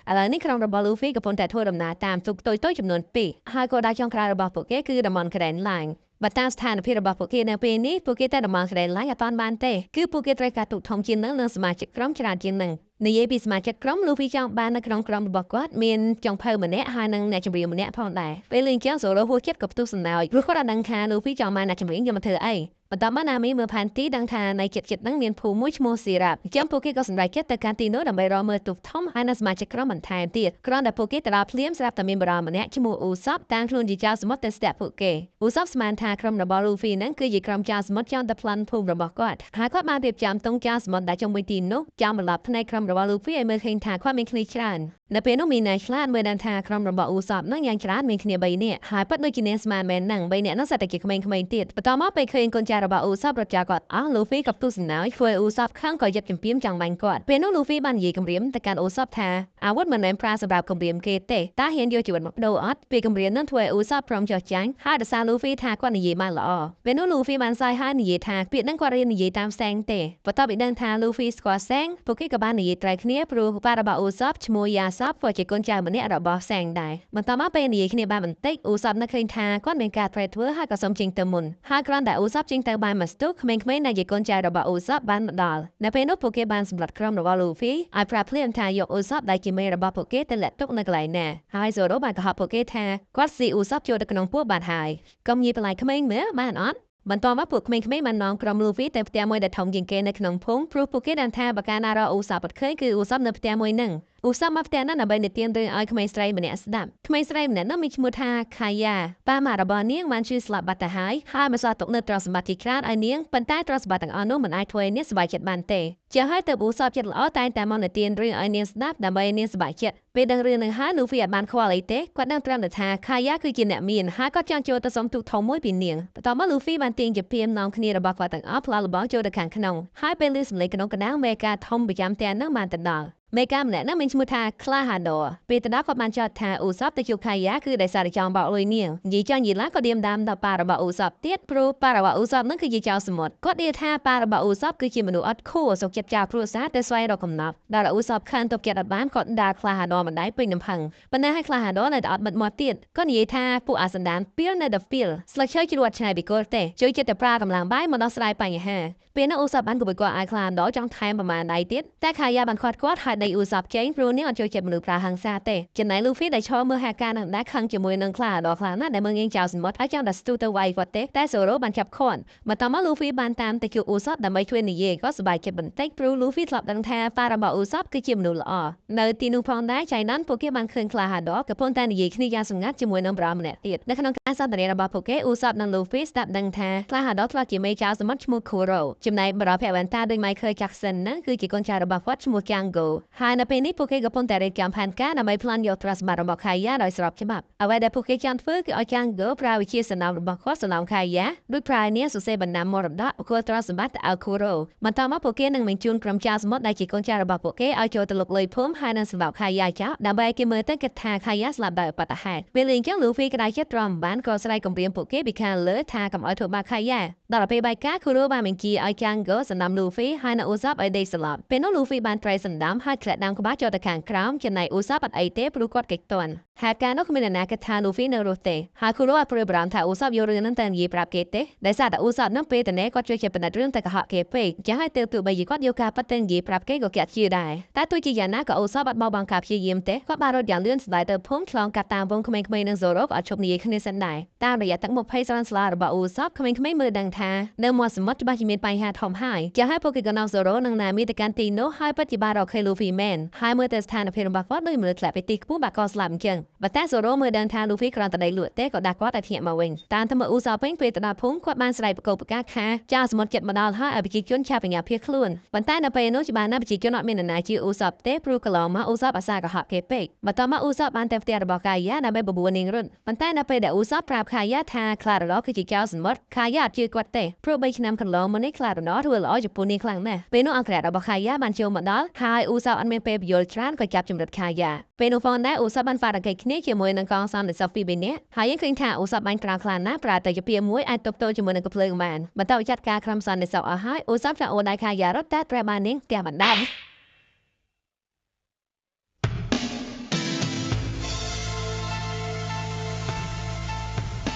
ឥឡូវនេះក្រុមរបស់ Luffy កំពុងតែធ្វើដំណើរតាមទូកតូចៗចំនួន2ហើយគោលដៅចុងក្រោយរបស់ពួកគេគឺ Diamond Grand Line បើតាមស្ថានភាពរបស់ពួកគេនៅពេលនេះពួកគេតែ Diamond Grand Line អត់ទាន់បានទេគឺពួកគេត្រូវការទូកធំជាងនឹងនិងសមាជិកក្រុមច្រើនជាងនឹងនិយាយពីសមាជិកក្រុម Luffy ចង់បាននៅក្នុងក្រុមរបស់គាត់មានចុងភៅម្នាក់ហើយនិងអ្នកចម្រៀងម្នាក់ផងដែរពេលលេងចឹង Zoro ហួសចិត្តក៏ផ្ទុះសំណោចព្រោះគាត់អត់ដឹងថា Luffy ចង់បានអ្នកចម្រៀងយកមកធ្វើអីបន្ទាប់មក Nami មើលផែនទីដឹងថានៅជិតៗហ្នឹងមានភូមិមួយឈ្មោះ Syrup អញ្ចឹងពួកគេក៏សម្រេចចិត្តទៅកាន់ទីនោះដើម្បីរកមើលទូកធំហើយនិងសមាជិកក្រុមបន្ថែមទៀតគ្រាន់តែពួកគេទៅដល់ភ្លាមស្រាប់តែមានបរិយាម្នាក់ឈ្មោះ Usopp តាមខ្លួនជាចៅសមុទ្រទៅស្ទាក់ពួកគេ Usopp ស្មានថាក្រុមរបស់ Luffy ហ្នឹងគឺជាក្រុមចៅសមុទ្រចង់តែប្លន់ភូមិរបស់គាត់ហើយគាត់បានរៀបចំទង់ចៅសមុទ្រដែលជុំវិញទីនោះចង់បន្លប់ផ្នែកក្រុមរបស់ Luffy ឲ្យមើលឃើញថាគាត់មានគ្នាច្រើននៅពេលនោះមានអ្នកឆ្លាតមើលដឹងថាក្រុមរបស់ Usopp ហ្នឹងយ៉ាងច្រើនមានគ្នា3នាក់ហើយប៉ិតដូចជាអ្នកស្មានមែនហ្នឹង3នាក់ហ្នឹងសិតតែជាក្មេងៗទៀតបន្ទាប់មកពេលឃើញកូនចៅរបស់ Usopp រត់ចោលគាត់អស់ Luffy ក៏ផ្ទុះសំណោចធ្វើឲ្យ Usopp ខឹងក៏យឹបជំពាមចង់បាញ់គាត់ពេលនោះ Luffy បាននិយាយគម្រាមទៅកាន់ Usopp ថាអាវុធមិនមែនប្រើសម្រាប់គម្រាមគេទេតើហ៊ានយកជីវិតមកបដូរអត់ពេលគម្រាមនឹងធ្វើឲ្យ Usopp ព្រមចោះចាញ់ហើយដោយសារ Luffy ថាគាត់និយាយបានល្អពេលនោះ Luffy បានសើចហើយនិយាយថាពាក្យហ្នឹងគាត់រៀននិយាយតាមសែងទេបន្ទាប់ពីដឹងថា Luffy ស្គាល់សែងពួកគេក៏បាននិយាយត្រូវគ្នាព្រោះប៉ារបស់ Usopp ឈ្មោះ Yasop ក៏ជាកូនចៅម្នាក់របស់សែងដែរបន្ទាប់មកពេលនិយាយគ្នាបានបន្តិច Usopp នឹកឃើញថាគាត់មានការប្រែធ្វើហើយក៏សុំចេញទៅមុនហើយគ្រាន់តែ Usopp ចេញទៅបានមួយស្ទុះក្មេងៗដែលជាកូនចៅរបស់ Usopp បានមកដល់នៅពេលនោះពួកគេបានសម្លាប់ក្រុមរបស់ Luffy ឲ្យប្រាប់ភ្លាមថាយក Usopp ដែលជាមេរបស់ពួកគេទៅលាក់ទុកនៅកន្លែងណាហើយ Zoro បានកុហកពួកគេថាគាត់ស៊ី Usopp ចូលទៅក្នុងពោះបាត់ហើយកុំនិយាយបន្លាយក្មេងមើលបានអត់បន្ទាប់មកពួកក្មេងៗបាននាំក្រុម Luffy ទៅផ្ទះមួយដែលធំជាងគេនៅក្នុងភូមិព្រោះពួកគេដឹងថាបើកាលណារក Usopp អត់ឃើញគឺ Usopp នៅផ្ទះមួយហ្នឹងUsopp មកផ្ទះនោះដើម្បីនិទានរឿងឲ្យក្មេងស្រីម្នាក់ស្ដាប់ក្មេងស្រីម្នាក់នោះមានឈ្មោះថា Kaya ប៉ាម៉ារបស់នាងបានជួយស្លាប់បាត់ទៅហើយមិនសល់ទុកនៅទ្រព្យសម្បត្តិជាច្រើនឲ្យនាងប៉ុន្តែទ្រព្យសម្បត្តិទាំងអស់នោះមិនអាចធ្វើឲ្យនាងសប្បាយចិត្តបានទេជាហើយទៅ Usopp ចិត្តល្អតែងតែមកនិទានរឿងឲ្យនាងស្ដាប់ដើម្បីឲ្យនាងសប្បាយចិត្តពេលដឹងរឿងនឹងហើយ Luffy អត់បានខ្វល់អីទេគាត់ដឹងត្រឹមតែថា Kaya គឺជាអ្នកមានហើយគាត់ចង់ចូលទៅសុំទូកធំមួយពីនាងបន្ទាប់មក Luffy បានទាញជាព្រាមនាំគ្នារបស់គាត់ទាំងអស់ផ្លាស់ល្បងចូលទៅខាងក្នុងហើយពេលឮសំឡេងក្នុងកណ្ដាលមេកាធំប្រចាំផ្ទះនោះបានទៅដល់មេកាម្នាក់នោះមានឈ្មោះថា Klahadore ពេលទៅដល់គាត់បានចោទថា Usopp ទៅជួប Kaya គឺដោយសារតែចង់បោកលុយនាងនិយាយចង់និយាយឡើងក៏ឌៀមដាមដល់ប៉ារបស់ Usopp ទៀតព្រោះប៉ារបស់ Usopp នឹងគឺជាចៅសមុទ្រគាត់និយាយថាប៉ារបស់ Usopp គឺជាមនុស្សអត់ខួរសុខចិត្តចោលគ្រួសារទៅស្វែងរកកំណប់ដល់ Usopp ខឹងទប់ចិត្តអត់បានគាត់ដើរ Klahadore មិនដៃពេញនឹងផឹងប៉ុន្តែឲ្យ Klahadore នៅតែអត់មិត្តមាត់ទៀតគាត់និយាយថាពួកអាសន្តានពីលនៅតែពីលស្លឹកឈើជ្រួតឆ្នៃពីគល់ទេជួយចិត្តតែប្រើកម្លាំងបាយមកដោះស្រាយបញ្ហាពេលនោះ Usopp បានគំរាមគាត់ឲ្យ Klahadore ចង់ថែមប្រមាណដៃទៀតតែ Kaya បានខាត់គាត់ហើយដេក Usopp ចេញព្រោះនាងអត់ចូលចិត្តមនុស្សប្រើហិង្សាទេចំណែក Luffy ដែលឈរមើលហេតុការណ៍នឹងដែរខឹងជាមួយនឹង Klahadore ខ្លាំងណាស់ដែលមើលងាយចោលសមុទ្រហើយចង់តែស្ទុះទៅវាយគាត់ទេតែ Zoro បានចាប់ឃាត់បន្ទាប់មក Luffy បានតាមទៅជួប Usopp ដើម្បីជួយនិយាយគាត់សប្បាយចិត្តបន្តិចព្រោះ Luffy ធ្លាប់ដឹងថាប៉ារបស់ Usopp គឺជាមនុស្សល្អនៅទីនោះផងដែរចៃដន្យពួកគេបានឃើញ Klahadore កំពុងតែនិយាយគ្នាយ៉ាងសម្ងាត់ជាមួយនឹងបរិយាម្នាក់ទៀតនៅក្នុងការសន្ទនារបស់ពួកគេ Usopp និង Luffy ស្ដាប់ដឹងថា Klahadore ធ្លាប់ជាមេចៅសមុទ្រឈ្មោះ Kuro ចំណែកបរិយាភវន្តាដូច Michael Jackson ហ្នឹងគឺជាកូនចៅរបស់គាត់ឈ្មោះ Django ហើយនៅពេលនេះពួកគេកំពុងតែរៀបចំផែនការដើម្បីប្លន់យកទ្រព្យសម្បត្តិរបស់ Kaya ដោយស្របច្បាប់អ្វីដែលពួកគេចង់ធ្វើគឺឲ្យ Django ប្រើវិជាសណ្ដោមរបស់គាត់សណ្ដោម Kaya ដូចប្រើនាងសរសេរបណ្ណាំមរតកបុគ្គលទ្រព្យសម្បត្តិទៅឲ្យ Kuro បន្តមកពួកគេនឹងបញ្ជូនក្រុមចៅសមុទ្រដែលជាកូនចៅរបស់ពួកគេឲ្យចូលទៅលុកលុយភូមិហើយនឹងសម្លាប់ Kaya ចោលដើម្បីឲ្យគេមើលទៅគិតថា Kaya ស្លាប់ដោយអបតហេតុពេលលេងចឹង Luffy ក្តៅចិត្តទ្រាំមិនបានក៏ស្រែកគំរាមពួកគេពីខាងលើថាកុំឲ្យធ្វើបាប Kaya ដល់ពេលបាយការ Kuro បានបញ្ជាឲ្យ Django សណ្ដាំ Luffy ហើយនឹង Usopp ឲ្យដេកស្លាប់ពេលនោះ Luffy បានត្រៃសណ្ដាំហើយធ្លាក់ដើមក្បាលចូលទៅខាងក្រោមចំណែក Usopp អត់អីទេព្រោះគាត់កិច្ចទាន់ហេតុការណ៍នោះគ្មានអ្នកណាគិតថា Luffy នៅរស់ទេហើយ Kuro អត់ព្រួយបារម្ភថា Usopp យករឿងហ្នឹងទៅនិយាយប្រាប់គេទេដោយសារតែ Usopp នឹងពេលទៅណែគាត់ជួយចិត្តបណ្ឌិតរឿងទៅកុហកគេពេកចាស់ហើយទើបទោះបីជាគាត់យកការប៉ັດទៅនិយាយប្រាប់គេក៏គេអត់ជឿដែរតែទោះជាយ៉ាងណាក៏ Usopp អត់បោះបង់ការព្យាយាមទេគាត់បានរត់យ៉ាងលឿនស្ដាយទៅភូមិឆ្លងកាត់តាមវងក្មេងៗនឹង Zoro ក៏អត់ឈប់និយាយគ្នាសិនដែរតាមរយៈទឹកមុខភ័យស្រានស្លារបស់ Usopp ក្មេងៗមើលដឹងថានៅមាត់សមុទ្រច្បាស់ជាមានបញ្ហាធំហើយចាស់ហើយពួកគេក៏នាំ Zoro និង Nami ទៅកាន់ទីនោះហើយពិតជាបានរកឃើញ Luffy មែនហើយមើលទៅស្ថានភាពរបស់គាត់ដូចមនុស្សធ្លាក់ពីទីខ្ពស់បាក់កស្លាប់អញ្ចឹងបើតែ Zoro មើលដឹងថា Luffy គ្រាន់តែដេកលក់ទេក៏ដាក់គាត់ឲ្យភ្ញាក់មកវិញតាមទៅមើល Usopp វិញពេលទៅដល់ភូមិគាត់បានស្រែកប្រកោកប្រកាសថាចៅសមុទ្រចិត្តមកដល់ហើយឲ្យប្រជាជនឆាប់បញ្ញាភៀសខ្លួនប៉ុន្តែនៅពេលនោះច្បាស់ណាស់ប្រជាជនអត់មាននរណាជឿ Usopp ទេព្រោះកន្លងមក Usopp អាសាកុហកគេពេកបន្ទាប់មក Usopp បានទៅផ្ទះរបស់ Kaya ដើម្បីបបួលនាងរត់ប៉ុន្តែនៅពេលដែល Usopp ប្រាប់ Kaya ថា Klahadore គឺជាចៅសមុទ្រ Kaya អត់ជឿគាត់ទេព្រោះ3ឆ្នាំកន្លងមកនេះ Klahadore ធ្វើល្អចំពោះនាងខ្លាំងណាស់ពេលនោះអង្គរៈរបស់ Kaya បានចូលមកដល់ហើយ Usopp អត់មានពេលពន្យល់ច្រើនក៏ចាប់ជំរិត Kaya ពេលនោះផងដែរ Usopp បានប៉ារ៉ាកេតគ្នាជាមួយនឹងកងសន្តិសុខពីរនាក់ហើយយើងឃើញថា Usopp បានក្រាលខ្លាំងណាស់ប្រើតែជាពាមួយអាចទប់ទល់ជាមួយនឹងកំភ្លើងបានបន្ទាប់ពីចាត់ការក្រុមសន្តិសុខអស់ហើយ Usopp ចង់អូនដៃ Kaya រត់តែត្រូវបាននាងផ្ទះបណ្ដា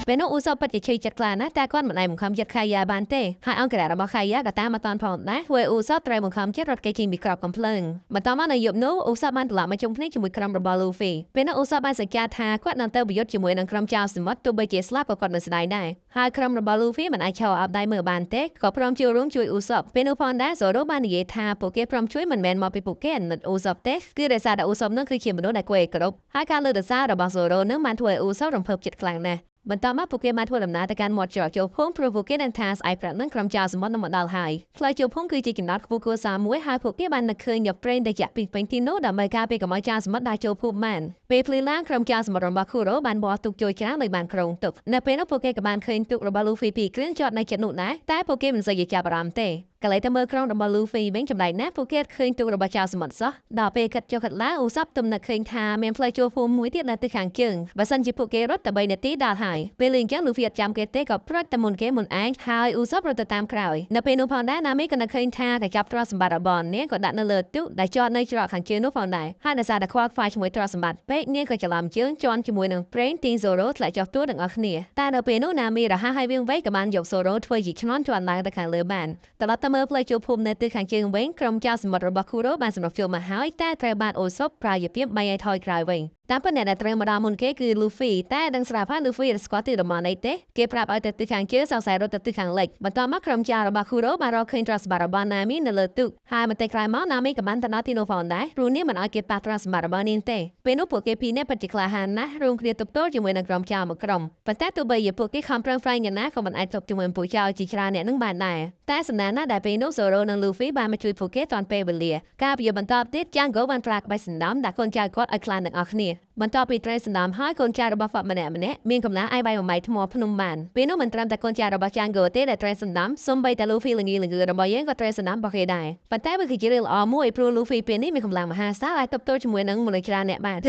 ពេលនោះឧសបពិតជាឈឺចិត្តខ្លាំងណាស់តែគាត់មិនអាចបង្ខំចិត្តខាយ៉ាបានទេហើយអង្គរៈរបស់ខាយ៉ាក៏តាមមកតាន់ផងដែរធ្វើឧសបត្រូវបង្ខំចិត្តរត់គេចេញពីក្របកំភ្លើងបន្ទាប់មកនៅយប់នោះឧសបបានត្រឡប់មកជុំគ្នាជាមួយក្រុមរបស់ Luffy ពេលនោះឧសបបានសង្កេតថាគាត់នឹងទៅប្រយុទ្ធជាមួយនឹងក្រុមចៅសមុទ្រទោះបីជាស្លាប់ក៏គាត់នៅស្ដាយដែរហើយក្រុមរបស់ Luffy មិនអាចឈរអបដៃមើលបានទេក៏ព្រមចូលរួមជួយឧសបពេលនោះផងដែរ Zoro បាននិយាយថាពួកគេព្រមជួយមិនមែនមកពីពួកគេអាណិតឧសបទេគឺដោយសារតែឧសបនឹងគឺជាមនុស្សដែលគួរឲ្យគោរពហើយការលើកទសាររបស់ Zoro នឹងបានធ្វើឲ្យឧសបរំភើបចិត្តខ្លាំងណាស់បន្ទាប់មកពួកគេបានធ្វើដំណើរទៅកាន់មាត់ច្រកចូលភូមិព្រោះពួកគេនឹងថាស្អែកព្រឹកនឹងក្រុមចៅសមុទ្រនឹងមកដល់ហើយផ្លូវចូលភូមិគឺជាចំណតខ្ពស់គួរសារមួយហើយពួកគេបាននឹកឃើញយកប្រេងដែលចាក់ពីពេញទីនោះដើម្បីការពារកុំឲ្យចៅសមុទ្រដើរចូលភូមិបានពេលភ្លឺឡើងក្រុមចៅសមុទ្ររបស់ Kuro បានបោះទូកចូលច្រាំងដោយបានក្រុងទុកនៅពេលនោះពួកគេក៏បានឃើញទូករបស់ Luffy ពីរគ្រឿងចតនៅជិតនោះដែរតែពួកគេមិនសូវចាប់អារម្មណ៍ទេកលៃទៅមើលក្រុមរបស់ Luffy វិញចំណែកណាពួកគេឃើញទូករបស់ចៅសមុទ្រសោះដល់ពេលកាត់ចុះកាត់ឡើងឧសបទំនឹកឃើញថាមានផ្លូវចូលភូមិមួយទៀតនៅទិសខាងជើងបើសិនជាពួកគេរត់តែ3នាទីដល់ហើយពេលលេងចឹង Luffy អត់ចាំគេទេក៏ព្រួចតែមុនគេមុនឯងហើយឧសបរត់ទៅតាមក្រោយនៅពេលនោះផងដែរ Nami ក៏នឹកឃើញថាតែចាប់ទ្រព្យសម្បត្តិរបស់នាងក៏ដាក់នៅលើទូកដែលចតនៅច្រកខាងជើងនោះផងដែរហើយដោយសារតែខ្វល់ខ្វាយជាមួយទ្រព្យសម្បត្តិពេកនាងក៏ច្រឡំជើងជន់ជាមួយនឹងប្រេងទីង Zoro ធ្លាក់ចុះទូទាំងអស់គ្នាតែនៅពេលនោះ Nami រហ័សហើយវាងវៃក៏បានយក Zoro ធ្វើជាឆ្នន់ជន់ឡើងទៅខាងលើបានត្រឡប់ទៅមើលផ្លូវចូលភូមិនៅទិសខាងជើងវិញក្រុមចៅសមុទ្ររបស់ Kuro បានសម្រុកចូលមកហើយតែត្រូវបានអូសបប្រាយភាពបីឲ្យថយក្រោយវិញតាមពិតអ្នកដែលត្រូវមកដល់មុនគេគឺ Luffy តែដឹងស្រាប់ហើយ Luffy ស្គាល់ទីតំបន់អីទេគេប្រាប់ឲ្យទៅទិសខាងជើងសង្ស័យរត់ទៅទិសខាងលិចបន្ទាប់មកក្រុមចៅរបស់ Kuro បានរកឃើញទ្រព្យសម្បត្តិរបស់ Nami នៅលើទូកហើយបន្តិចក្រោយមក Nami ក៏បានទៅដល់ទីនោះផងដែរព្រោះនាងមិនឲ្យគេប៉ះទ្រព្យសម្បត្តិរបស់នាងទេពេលនោះពួកគេពីរនាក់ពិតជាក្លាហានណាស់រួមគ្នាទប់ទល់ជាមួយនឹងក្រុមចៅមួយក្រុមប៉ុន្តែទោះបីជាពួកគេខំប្រឹងប្រែងយ៉ាងណាក៏មិនអាចទប់ជាមួយពួកចៅជាច្រើនអ្នកនឹងបានដែរតែសំណាងណាស់ដែលពេលនោះ Zoro និង Luffy បានមកជួយពួកគេទាន់ពេលវេលាការប្រយុទ្ធបន្តទៀត Django បានប្រើក្បាច់សណ្ដំដាក់កូនចៅគាត់ឲ្យខ្លាំងទាំងអស់គ្នាបន្ទាប់ពីត្រីសណ្ដំហើយកូនចៅរបស់គាត់ម្នាក់មានកម្លាំងអាចបាយបំបីថ្មភ្នំបានពេលនោះមិនត្រឹមតែកូនចៅរបស់ Django ទេដែលត្រីសណ្ដំសូម្បីតែ Luffy ល្ងីរបស់យើងក៏ត្រីសណ្ដំរបស់គេដែរប៉ុន្តែវាគឺជារឿងល្អមួយព្រោះ Luffy ពេលនេះមានកម្លាំងមហាសាលអាចទប់ទល់ជាមួយនឹងមនុស្សច្រើនអ្នកបាន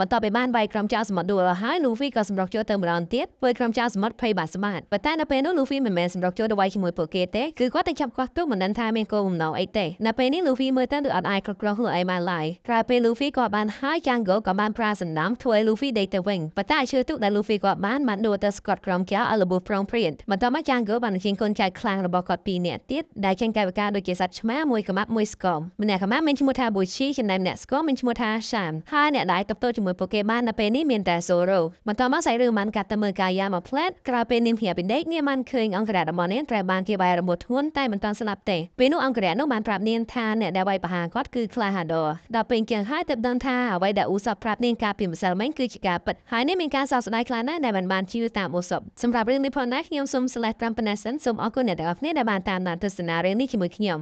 បន្ទាប់ពីបានវាយក្រុមចៅសមុទ្រដួលហើយ Luffy ក៏សម្រុកចូលទៅម្ដងទៀតធ្វើក្រុមចៅសមុទ្រភ័យបាក់ស្បាតប៉ុន្តែនៅពេលនោះ Luffy មិនមែនសម្រុកចូលទៅវាយជាមួយពួកគេទេគឺគាត់តែចាប់គាត់ទុកមិនដឹងថាមានគោលបំណងអីទេនៅពេលនេះ Luffy មើលទៅដូចអត់អាចគ្រប់គ្រងខ្លួនឯងបានឡើយក្រោយពេល Luffy ក៏បានហើយ Django ក៏បានប្រើសណ្ដាំធ្វើឲ្យ Luffy ដេកទៅវិញប៉ុន្តែឈើទុកដែល Luffy ក៏បានដួលទៅស្កត់ក្រុមចៅឲ្យរបួសប្រងព្រាតបន្ទាប់មក Django បានបញ្ចេញកូនចៅខ្លាំងរបស់គាត់ពីរនាក់ទៀតដែលចេញកាយវិការដូចជាសត្វឆ្មាមួយក្មាប់មួយស្គមម្នាក់ក្មាប់មានឈ្មោះថា Bushi ចំណែកម្នាក់ស្គមមានឈ្មោះថា Sham ហើយអ្នកដែលទប់ទល់ជាមួយពួកគេបាននៅពេលនេះមានតែ Zoro បន្ទាប់មកសាច់រឿងបានកាត់ទៅមើលកាយាមកផ្លែតក្រោយពេលនាងភ្ញាក់ពីដេកនាងបានឃើញអង្គរៈរបស់នាងត្រូវបានគេវាយរបួសធ្ងន់តែមិនទាន់ស្លាប់ទេពេលនោះអង្គរៈនោះបានប្រាប់នាងថាអ្នកដែលវាយប្រហារគាត់គឺ Clahador ដល់ពេលជាងហើយទើបដឹងថាអ្វីដែលឧសបប្រាប់នាងកាលពីម្សិលមិញគឺជាការពិតហើយនាងមានការសោកស្ដាយខ្លាំងណាស់ដែលបានជឿតាមឧសបសម្រាប់រឿងនេះផងដែរខ្ញុំសូម select 5 ប៉ុណ្ណេះសិនសូមអរគុណអ្នកទាំងអស់គ្នាដែលបានតាមដានទស្សនារឿងនេះជាមួយខ្ញុំ